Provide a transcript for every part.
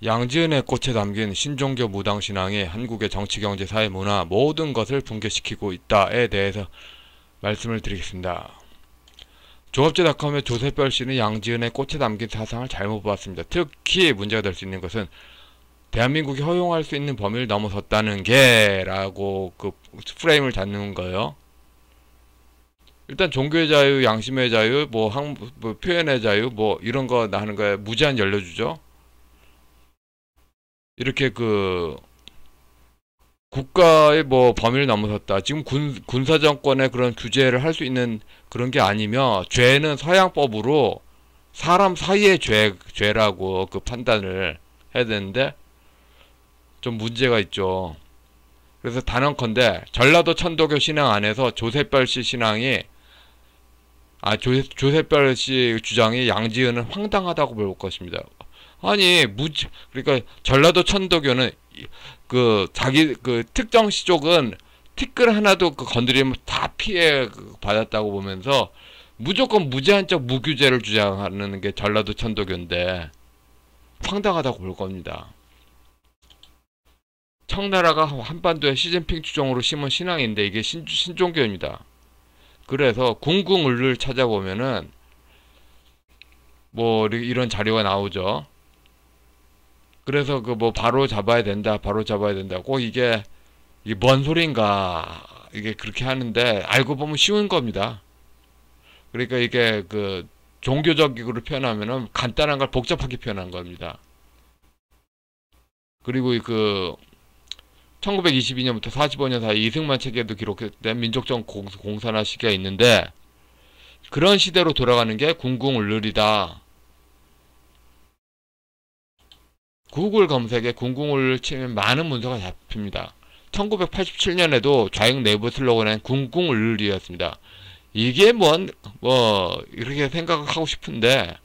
양지은의 꽃에 담긴 신종교 무당신앙이 한국의 정치, 경제, 사회, 문화 모든 것을 붕괴시키고 있다에 대해서 말씀을 드리겠습니다. 조합제닷컴의 조세별 씨는 양지은의 꽃에 담긴 사상을 잘못 봤습니다. 특히 문제가 될 수 있는 것은 대한민국이 허용할 수 있는 범위를 넘어섰다는 게 라고 그 프레임을 잡는 거예요. 일단 종교의 자유, 양심의 자유, 뭐 표현의 자유, 뭐 이런 거 하는 거에 무제한 열려주죠. 이렇게 그 국가의 뭐 범위를 넘어섰다. 지금 군사정권의 그런 규제를 할 수 있는 그런 게 아니며 죄는 서양법으로 사람 사이의 죄라고 그 판단을 해야 되는데 좀 문제가 있죠. 그래서 단언컨대 전라도 천도교 신앙 안에서 조세별 씨 신앙이 조세별 씨 주장이 양지은은 황당하다고 볼 것입니다. 아니 그러니까 전라도 천도교는 그 자기 그 특정 시족은 티끌 하나도 그 건드리면 다 피해 받았다고 보면서 무조건 무제한적 무규제를 주장하는 게 전라도 천도교인데 황당하다고 볼 겁니다. 청나라가 한반도에 시진핑 주종으로 심은 신앙인데 이게 신종교입니다. 그래서 궁궁을를 찾아보면은 뭐 이런 자료가 나오죠. 그래서 그 뭐 바로 잡아야 된다, 바로 잡아야 된다. 꼭 이게 뭔 소린가 이게 그렇게 하는데 알고 보면 쉬운 겁니다. 그러니까 이게 그 종교적으로 표현하면은 간단한 걸 복잡하게 표현한 겁니다. 그리고 그 1922년부터 45년 사이 이승만 책에도 기록된 민족적 공산화 시기가 있는데 그런 시대로 돌아가는 게 궁궁을룰이다. 구글 검색에 궁궁을 치면 많은 문서가 잡힙니다. 1987년에도 좌익 내부 슬로건은 궁궁을룰이었습니다. 이게 이렇게 생각하고 싶은데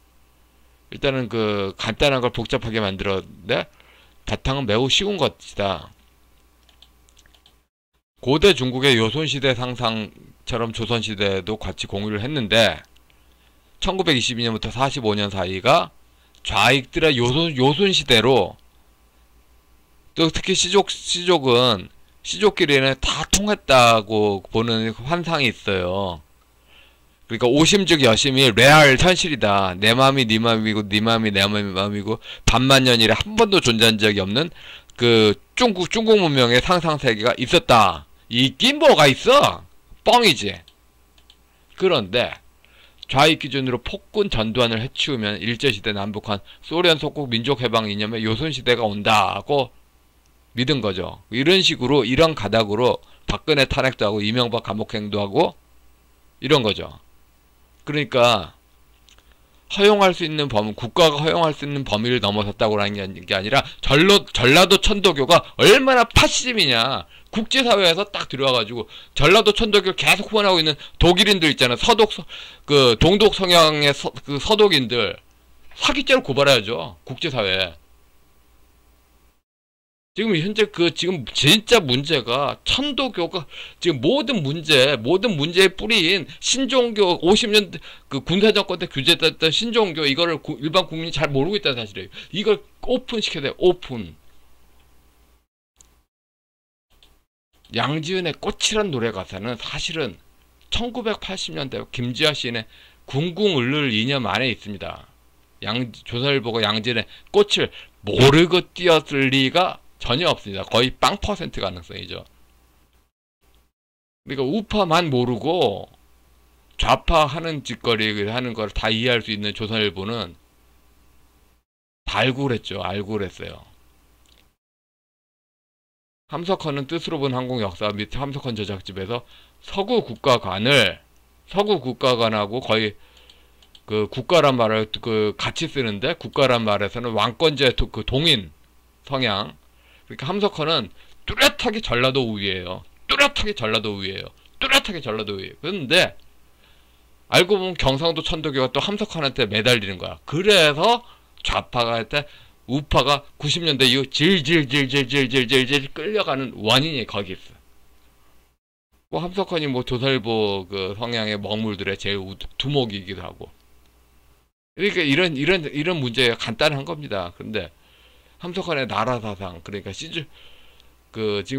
일단은 그 간단한 걸 복잡하게 만들었는데 바탕은 매우 쉬운 것이다. 고대 중국의 요손시대 상상처럼 조선시대도 같이 공유를 했는데 1922년부터 45년 사이가 좌익들의 요손시대로 또 특히 시족은 시족끼리는 다 통했다고 보는 환상이 있어요. 그러니까 오심즉 여심이 레알 현실이다. 내 맘이 네 맘이고 네 맘이 내 맘이고 반만년일에 한 번도 존재한 적이 없는 그 중국 문명의 상상 세계가 있었다. 있긴 뭐가 있어? 뻥이지. 그런데 좌익 기준으로 폭군 전두환을 해치우면 일제시대 남북한 소련 속국 민족해방 이념의 요손시대가 온다고 믿은 거죠. 이런 식으로 이런 가닥으로 박근혜 탄핵도 하고 이명박 감옥행도 하고 이런 거죠. 그러니까 허용할 수 있는 국가가 허용할 수 있는 범위를 넘어섰다고 하는 게 아니라 전라도 천도교가 얼마나 파시즘이냐. 국제사회에서 딱 들어와가지고 전라도 천도교를 계속 후원하고 있는 독일인들 있잖아. 동독 성향의 서독인들 사기죄로 고발해야죠. 국제사회에. 지금 현재 지금 진짜 문제가 천도교가 지금 모든 문제의 뿌리인 신종교 50년 그 군사정권 때 규제됐던 신종교 이거를 일반 국민이 잘 모르고 있다는 사실이에요. 이걸 오픈시켜야 돼요. 오픈. 양지은의 꽃이란 노래 가사는 사실은 1980년대 김지아 시인의 궁궁을룰 이념 안에 있습니다. 조선일보가 양지은의 꽃을 모르고 띄었을 리가 전혀 없습니다. 거의 0% 가능성이죠. 그러니까 우파만 모르고 좌파 하는 짓거리 하는 걸 다 이해할 수 있는 조선일보는 다 알고 그랬죠. 알고 그랬어요. 함석헌은 뜻으로 본 항공 역사 및 함석헌 저작집에서 서구 국가관하고 거의 그 국가란 말을 그 같이 쓰는데 국가란 말에서는 왕권제 그 동인 성향. 그러니까 함석헌은 뚜렷하게 전라도 우위예요. 뚜렷하게 전라도 우위예요. 그런데 알고 보면 경상도 천도교가 또 함석헌한테 매달리는 거야. 그래서 좌파가 할 때 우파가 90년대 이후 질질질질질질질 끌려가는 원인이 거기 있어. 뭐 함석헌이 뭐 조선일보 그 성향의 먹물들의 제일 두목이기도 하고. 그러니까 이런 문제가 간단한 겁니다. 근데 함석헌의 나라 사상, 그러니까 지금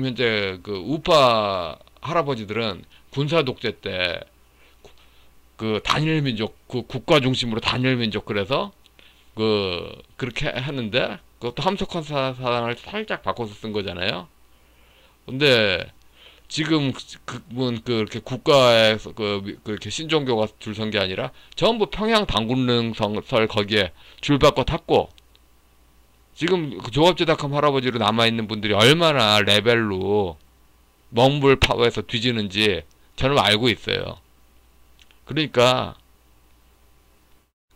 현재 그 우파 할아버지들은 군사 독재 때 그 단일 민족, 그 국가 중심으로 단일 민족, 그래서 그렇게 하는데 그것도 함석헌 사상을 살짝 바꿔서 쓴 거잖아요. 근데 지금 그렇게 국가에서 그렇게 신종교가 줄 선 게 아니라 전부 평양 당군능설 거기에 줄 바꿔 탔고, 지금 그 조합제닥함 할아버지로 남아있는 분들이 얼마나 레벨로 멍불 파워에서 뒤지는지 저는 알고 있어요. 그러니까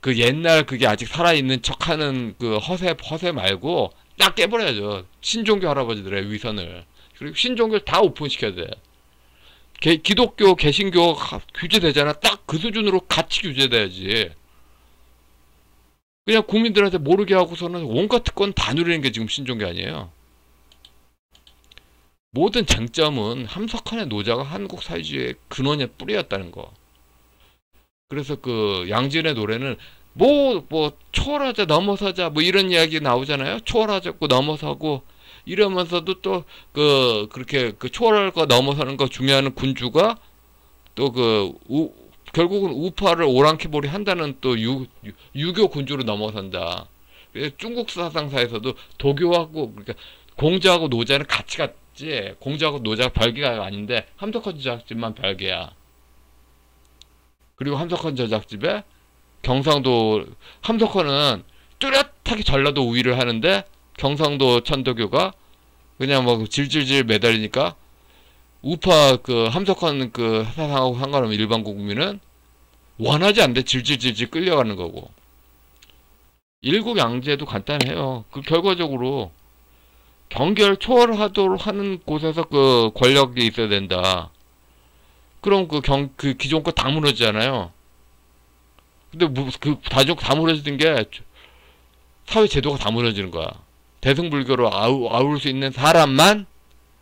그 옛날 그게 아직 살아있는 척하는 그 허세 말고 딱 깨버려야죠. 신종교 할아버지들의 위선을. 그리고 신종교를 다 오픈시켜야 돼. 기독교, 개신교 규제되잖아. 딱 그 수준으로 같이 규제돼야지. 그냥 국민들한테 모르게 하고서는 온갖 특권 다 누리는 게 지금 신종교 아니에요. 모든 쟁점은 함석헌의 노자가 한국 사회주의의 근원의 뿌리였다는 거. 그래서 그 양진의 노래는 뭐 초월하자, 넘어서자, 뭐 이런 이야기 나오잖아요. 초월하자고 넘어서고 이러면서도 또 그렇게 초월할 거 넘어서는 거 중요한 군주가 또 결국은 우파를 오랑캐볼이 한다는 또 유교 군주로 넘어선다. 중국 사상사에서도 도교하고, 그러니까 공자하고 노자는 같이 갔지, 공자하고 노자가 별개가 아닌데 함석헌 저작집만 별개야. 그리고 함석헌 저작집에 경상도, 함석헌은 뚜렷하게 전라도 우위를 하는데 경상도 천도교가 그냥 뭐 질질질 매달리니까 우파 함석헌 사상하고 상관없는 일반 국민은 원하지 않는데 질질질질 끌려가는 거고. 일국양제도 간단해요. 결과적으로 경계를 초월하도록 하는 곳에서 권력이 있어야 된다. 그럼 기존 거 다 무너지잖아요. 근데 다 무너지는 게 사회 제도가 다 무너지는 거야. 대승불교로 아울 수 있는 사람만,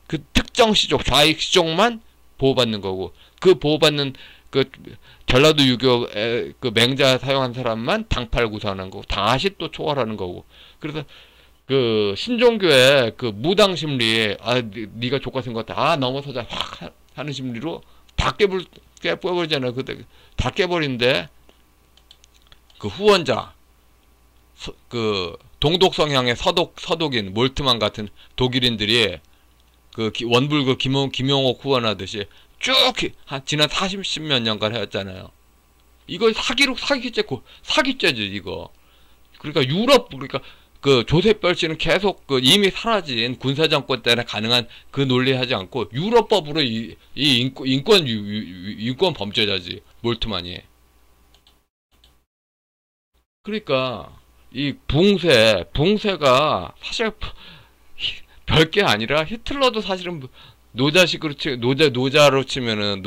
그 특정 시족, 좌익 시족만 보호받는 거고, 그 보호받는 전라도 유교 맹자 사용한 사람만 당파를 구성하는 거고, 다시 또 초월하는 거고. 그래서 신종교의 무당 심리, 네가 족같은 것 같아, 넘어서자 확 하는 심리로 다 깨버리잖아요. 다 깨버린데 후원자, 동독 성향의 서독인 몰트만 같은 독일인들이 원불교 김용옥 후원하듯이 쭉 지난 40몇 년간 해왔잖아요. 이거 사기죄지 이거. 그러니까 그러니까 조셉별 씨는 계속 이미 사라진 군사정권 때문에 가능한 논리 하지 않고 유럽법으로 이 인권 범죄자지, 몰트만이. 그러니까 이 붕세가 사실 별게 아니라, 히틀러도 사실은 노자로 치면은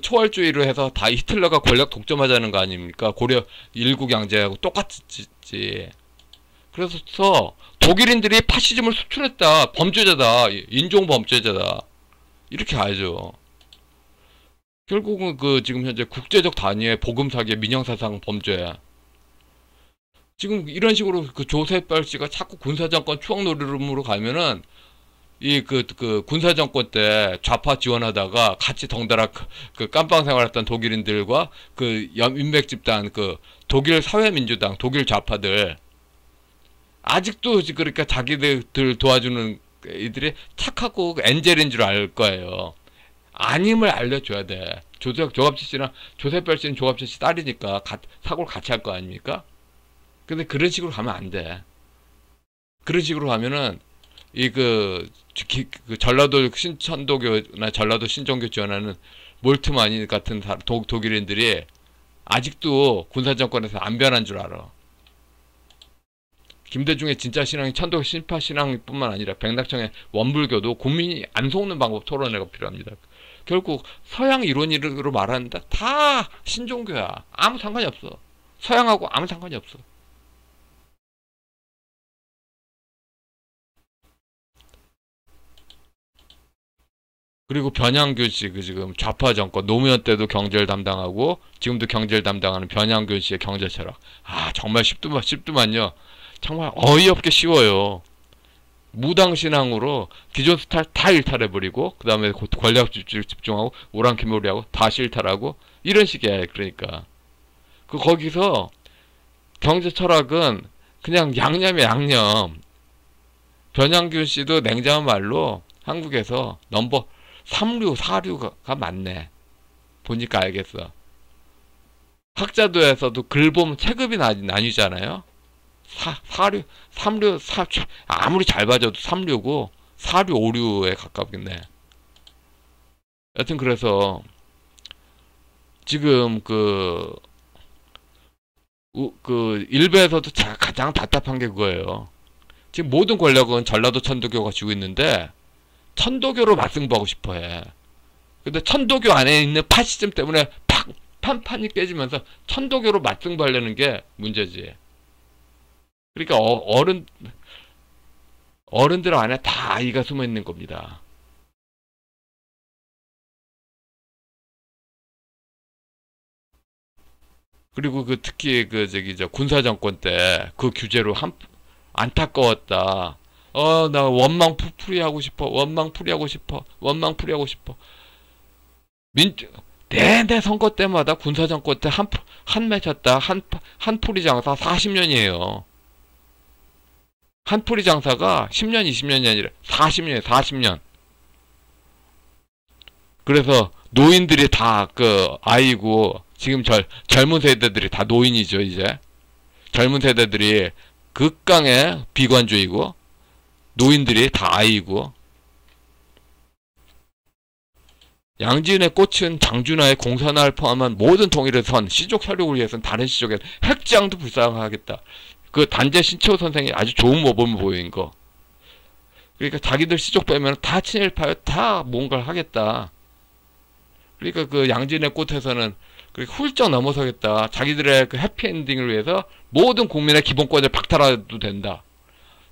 초월주의로 해서 다 히틀러가 권력 독점하자는 거 아닙니까? 고려 일국양제하고 똑같지. 그래서 독일인들이 파시즘을 수출했다, 범죄자다, 인종범죄자다, 이렇게 알죠. 결국은 지금 현재 국제적 단위의 보금사기의 민영사상 범죄. 지금 이런 식으로 조셉별 씨가 자꾸 군사정권 추억놀이로 가면은 군사정권 때 좌파 지원하다가 같이 덩달아 깜빵 생활했던 독일인들과 인맥 집단, 독일 사회민주당, 독일 좌파들, 아직도 그러니까 자기들 도와주는 이들이 착하고 엔젤인 줄 알 거예요. 아님을 알려줘야 돼. 조갑지 씨랑 조셉별 씨는 조갑지 씨 딸이니까 사고를 같이 할 거 아닙니까? 근데 그런 식으로 가면 안 돼. 그런 식으로 가면은 전라도 신천도교나 전라도 신종교 지원하는 몰트만이 같은 독일인들이 아직도 군사정권에서 안 변한 줄 알아. 김대중의 진짜 신앙이 천도 신파 신앙뿐만 아니라 백낙천의 원불교도 국민이 안 속는 방법 토론회가 필요합니다. 결국 서양 이론으로 말하는데 다 신종교야. 아무 상관이 없어. 서양하고 아무 상관이 없어. 그리고 변양균 씨, 지금 좌파 정권 노무현 때도 경제를 담당하고 지금도 경제를 담당하는 변양균 씨의 경제 철학. 정말 쉽더만요. 정말 어이없게 쉬워요. 무당신앙으로 기존 스타일 다 일탈해버리고 그 다음에 권력 집중하고 오랑캐머리하고 다시 일탈하고 이런 식이에요. 그러니까 거기서 경제 철학은 그냥 양념이야, 양념. 변양균 씨도 냉정한 말로 한국에서 넘버 3류, 4류가 많네. 보니까 알겠어. 학자도에서도 글 보면 체급이 나뉘잖아요. 4류, 3류, 아무리 잘 봐줘도 3류고 4류, 5류에 가깝겠네. 여튼 그래서 지금 일베에서도 가장 답답한 게 그거예요. 지금 모든 권력은 전라도 천도교가 쥐고 있는데 천도교로 맞승부하고 싶어해. 근데 천도교 안에 있는 파시즘 때문에 판이 깨지면서 천도교로 맞승부하려는 게 문제지. 그러니까 어른들 안에 다 아이가 숨어 있는 겁니다. 그리고 특히 군사정권 때 그 규제로 안타까웠다. 나 원망풀이하고 싶어. 원망풀이하고 싶어. 원망풀이하고 싶어. 내내 선거 때마다 군사정권 때 한 맺혔다. 한 풀이 장사 40년이에요. 한 풀이 장사가 10년, 20년이 아니라 40년이에요. 40년. 그래서 노인들이 다 아이고 지금 젊은 세대들이 다 노인이죠. 이제 젊은 세대들이 극강의 비관주의고 노인들이 다 아이고 양지은의 꽃은 장준하의 공산화를 포함한 모든 통일을 선 시족 협력을 위해서는 다른 시족에 핵지향도 불쌍하겠다. 단재 신채호 선생이 아주 좋은 모범을 보인 거. 그러니까 자기들 시족 빼면 다 친일파요. 다 뭔가를 하겠다. 그러니까 양지은의 꽃에서는 훌쩍 넘어서겠다. 자기들의 해피엔딩을 위해서 모든 국민의 기본권을 박탈해도 된다.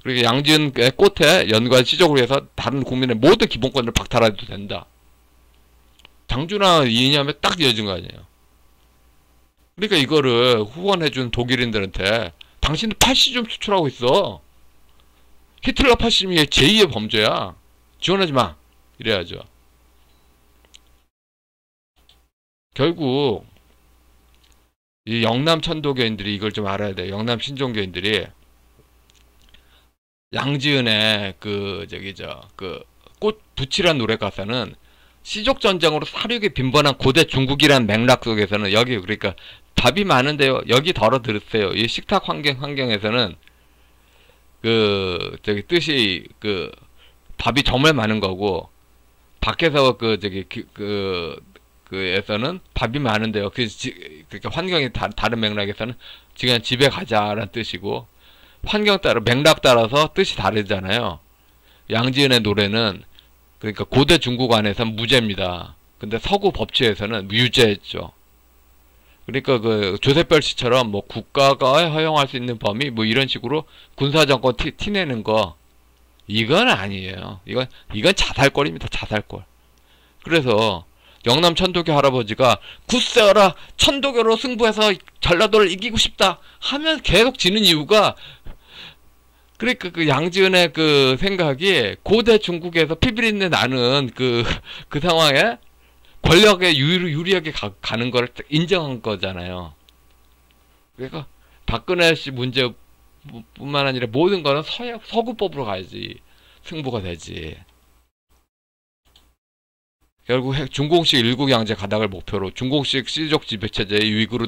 그러니까 양지은의 꽃에 연관 시족을 위해서 다른 국민의 모든 기본권을 박탈해도 된다. 장준하 이념에 딱 이어진 거 아니에요. 그러니까 이거를 후원해준 독일인들한테 당신들 파시즘 수출하고 있어. 히틀러 파시즘이 제2의 범죄야. 지원하지 마. 이래야죠. 결국 이 영남 천도교인들이 이걸 좀 알아야 돼. 영남 신종교인들이 양지은의 꽃 붙이란 노래 가사는 시족 전쟁으로 사륙이 빈번한 고대 중국이란 맥락 속에서는 여기 그러니까 밥이 많은데요. 여기 덜어 들으세요. 이 식탁 환경에서는 뜻이 밥이 정말 많은 거고 밖에서 에서는 밥이 많은데요. 그러니까 환경이 다른 맥락에서는 지금 집에 가자라는 뜻이고 환경 따라 맥락 따라서 뜻이 다르잖아요. 양지은의 노래는 그러니까 고대 중국 안에서는 무죄입니다. 근데 서구 법치에서는 유죄했죠. 그러니까 조셉별 씨처럼 뭐 국가가 허용할 수 있는 범위 뭐 이런 식으로 군사정권 티내는 거 이건 아니에요. 이건 자살골입니다. 자살골. 그래서 영남 천도교 할아버지가 굳세어라 천도교로 승부해서 전라도를 이기고 싶다 하면 계속 지는 이유가 그러니까 양지은의 생각이 고대 중국에서 피비린내 나는 그 상황에 권력에 유리하게 가는 걸 인정한 거잖아요. 그러니까 박근혜 씨 문제뿐만 아니라 모든 거는 서구법으로 가야지 승부가 되지. 결국 중공식 일국양제 가닥을 목표로 중공식 시족 지배체제의 위구르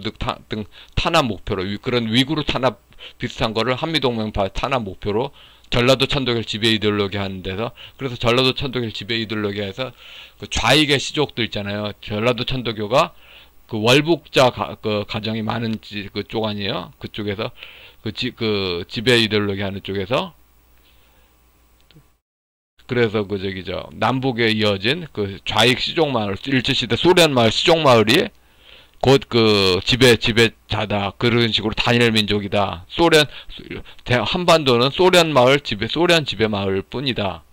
등 탄압 목표로 그런 위구르 탄압 비슷한 거를 한미동맹파 탄압 목표로 전라도 천도교 지배 이데올로기 하는 데서 그래서 전라도 천도교 지배 이데올로기에서 좌익의 시족들 있잖아요. 전라도 천도교가 월북자 가정이 많은 그쪽 아니에요. 그쪽에서 지배 이데올로기 하는 쪽에서 그래서 남북에 이어진 좌익 시족마을 일제시대 소련마을 시족마을이 곧 지배자다 그런 식으로 단일 민족이다. 한반도는 소련 지배 마을 뿐이다.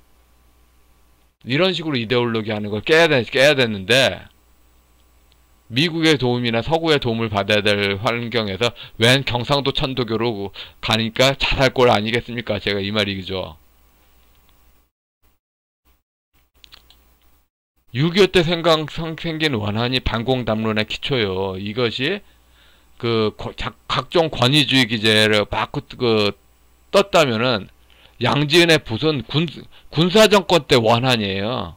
이런 식으로 이데올로기 하는 걸 깨야 됐는데 미국의 도움이나 서구의 도움을 받아야 될 환경에서 웬 경상도 천도교로 가니까 자살골 아니겠습니까? 제가 이 말이죠. 6.25 때 생긴 원한이 반공담론의 기초요. 이것이 각종 권위주의 기제를 막 떴다면은 양지은의 붓은 군사정권 때 원한이에요.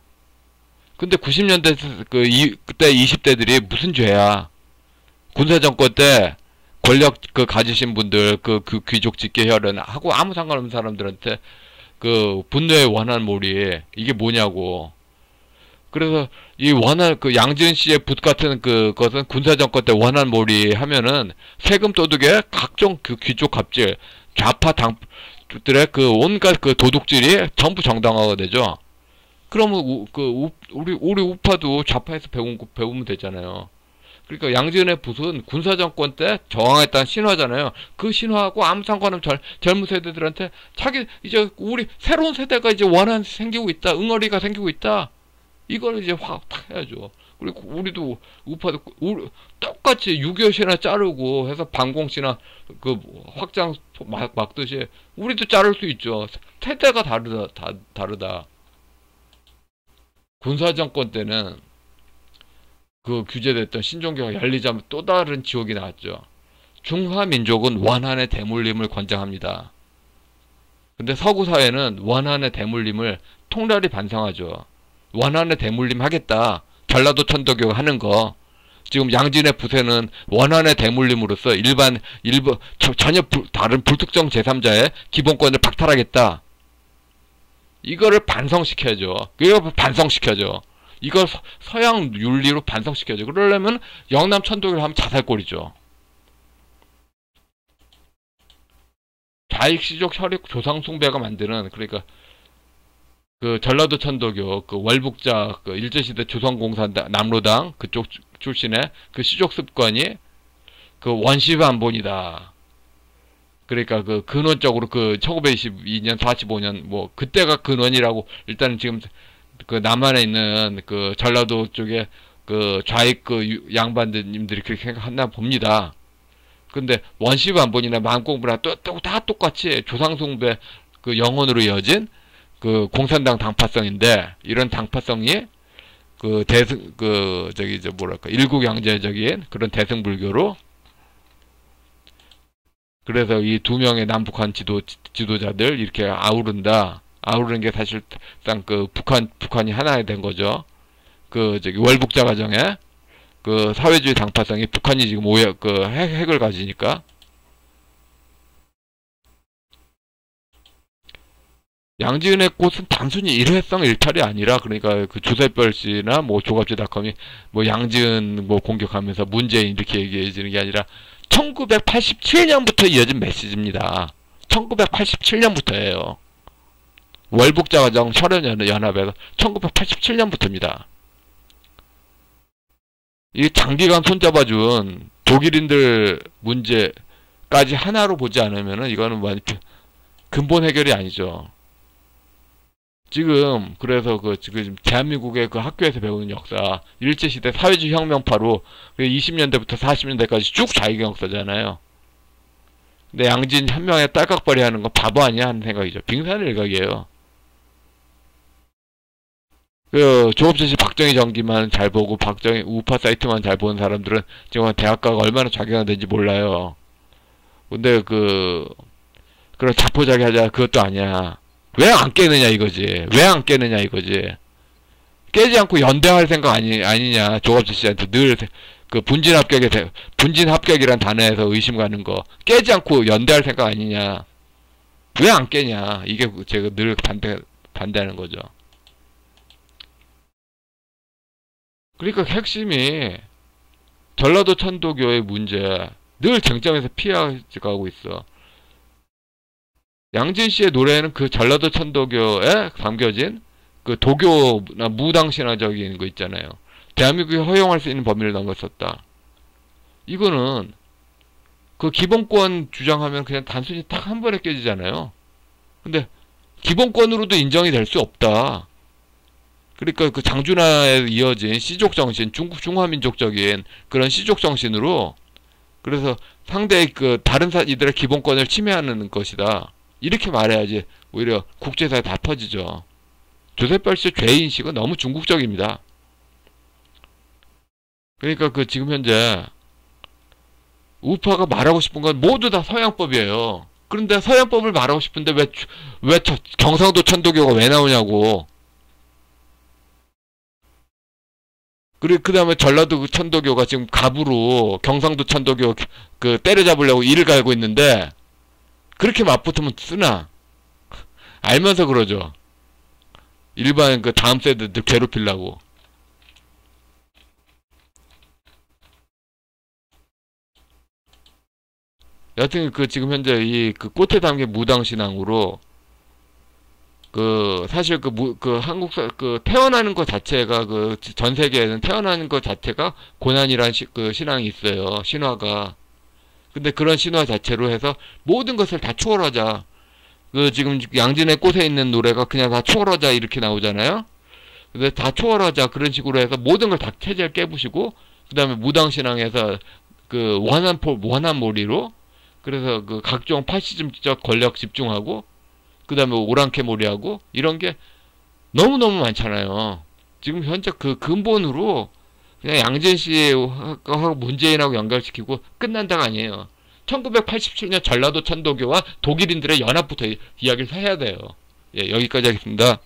근데 90년대 그때 20대들이 무슨 죄야? 군사정권 때 권력 가지신 분들 귀족 직계혈연 하고 아무 상관없는 사람들한테 분노의 원한몰이 이게 뭐냐고. 그래서 이 원한 양지은 씨의 붓 같은 것은 군사정권 때 원한몰이 하면은 세금 도둑에 각종 귀족 갑질 좌파 당들의 온갖 도둑질이 전부 정당화가 되죠. 그러면 우리 우파도 좌파에서 배우면 되잖아요. 그러니까 양지은의 붓은 군사정권 때 저항했다는 신화잖아요. 그 신화하고 아무 상관없는 젊은 세대들한테 이제 우리 새로운 세대가 이제 원한 생기고 있다. 응어리가 생기고 있다. 이걸 이제 확 해야죠. 그리고 우리도 우파도 똑같이 6.25 신화 자르고 해서 반공신화 확장 막듯이 우리도 자를 수 있죠. 세대가 다르다. 군사정권 때는 규제됐던 신종교가 열리자면 또 다른 지옥이 나왔죠. 중화민족은 원한의 대물림을 권장합니다. 근데 서구사회는 원한의 대물림을 통렬히 반성하죠. 원한의 대물림 하겠다. 전라도 천도교 하는 거. 지금 양진의 부세는 원한의 대물림으로써 전혀 다른 불특정 제3자의 기본권을 박탈하겠다. 이거를 반성시켜야죠. 이걸 서양 윤리로 반성시켜야죠. 그러려면 영남 천도교를 하면 자살골이죠. 좌익시족 혈육 조상숭배가 만드는, 그러니까 전라도 천도교 월북자 일제시대 조선공산 남로당 그쪽 출신의 시족 습관이 원시반본이다. 그러니까 근원적으로 1922년 45년 뭐 그때가 근원이라고 일단은 지금 남한에 있는 전라도 쪽에 좌익 양반들님들이 그렇게 생각하나 봅니다. 근데 원시반본이나 만공부나 다 똑같이 조상숭배 영혼으로 이어진 공산당 당파성인데, 이런 당파성이 일국양제적인 그런 대승불교로, 그래서 이 두 명의 남북한 지도자들 이렇게 아우르는 게 사실상 북한이 하나 된 거죠. 월북자 과정에 사회주의 당파성이 북한이 지금 핵을 가지니까. 양지은의 꽃은 단순히 일회성 일탈이 아니라, 그러니까 주세별 씨나 조갑지닷컴이 양지은 공격하면서 문재인 이렇게 얘기해지는 게 아니라 1987년부터 이어진 메시지입니다. 1987년부터예요. 월북자 과정 혈연연합에서 1987년부터입니다. 이 장기간 손잡아준 독일인들 문제까지 하나로 보지 않으면은 이거는 근본 해결이 아니죠. 지금 그래서 지금 대한민국의 학교에서 배우는 역사, 일제시대 사회주의 혁명파로 20년대부터 40년대까지 쭉 좌익 역사잖아요. 근데 양진 한 명의 딸깍벌이 하는 건 바보 아니야 하는 생각이죠. 빙산일각이에요. 조업제시 박정희 전기만 잘 보고 박정희 우파 사이트만 잘 보는 사람들은 지금 대학가가 얼마나 좌경화된지 몰라요. 근데 그런 자포자기 하자 그것도 아니야. 왜 안 깨느냐 이거지. 깨지 않고 연대할 생각 아니냐. 조갑지 씨한테 늘 분진 합격이란 단어에서 의심 가는 거. 깨지 않고 연대할 생각 아니냐. 왜 안 깨냐. 이게 제가 늘 반대하는 거죠. 그러니까 핵심이 전라도 천도교의 문제. 늘 쟁점에서 피해가고 있어. 양진 씨의 노래는 전라도 천도교에 담겨진 도교나 무당신화적인 거 있잖아요. 대한민국이 허용할 수 있는 범위를 넘었었다. 이거는 기본권 주장하면 그냥 단순히 딱 한 번에 깨지잖아요. 근데 기본권으로도 인정이 될 수 없다. 그러니까 그 장준하에 이어진 시족 정신, 중국 중화민족적인 그런 시족 정신으로, 그래서 상대의 그 다른 이들의 기본권을 침해하는 것이다. 이렇게 말해야지 오히려 국제사회에 다 퍼지죠. 조셉 벨시 죄인식은 너무 중국적입니다. 그러니까 그 지금 현재 우파가 말하고 싶은 건 모두 다 서양법이에요. 그런데 서양법을 말하고 싶은데 왜 경상도 천도교가 왜 나오냐고. 그리고 그 다음에 전라도 그 천도교가 지금 갑으로 경상도 천도교 그 때려잡으려고 이를 갈고 있는데, 그렇게 맞붙으면 쓰나? 알면서 그러죠. 일반 그 다음 세대들 괴롭히려고. 여하튼 그 지금 현재 이 그 꽃에 담긴 무당신앙으로 그 사실 그 한국 그 태어나는 것 자체가 그 전 세계에는 태어나는 것 자체가 고난이란 그 신앙이 있어요. 신화가. 근데 그런 신화 자체로 해서 모든 것을 다 초월하자. 그 지금 양진의 꽃에 있는 노래가 그냥 다 초월하자 이렇게 나오잖아요. 근데 다 초월하자 그런 식으로 해서 모든 걸 다 체제를 깨부시고, 그 다음에 무당신앙에서 그 원한몰이로, 그래서 그 각종 파시즘적 권력 집중하고, 그 다음에 오랑캐몰이하고 이런 게 너무너무 많잖아요. 지금 현재 그 근본으로 그냥 양진 씨하고 문재인하고 연결시키고 끝난다가 아니에요. 1987년 전라도 천도교와 독일인들의 연합부터 이야기를 해야 돼요. 예, 여기까지 하겠습니다.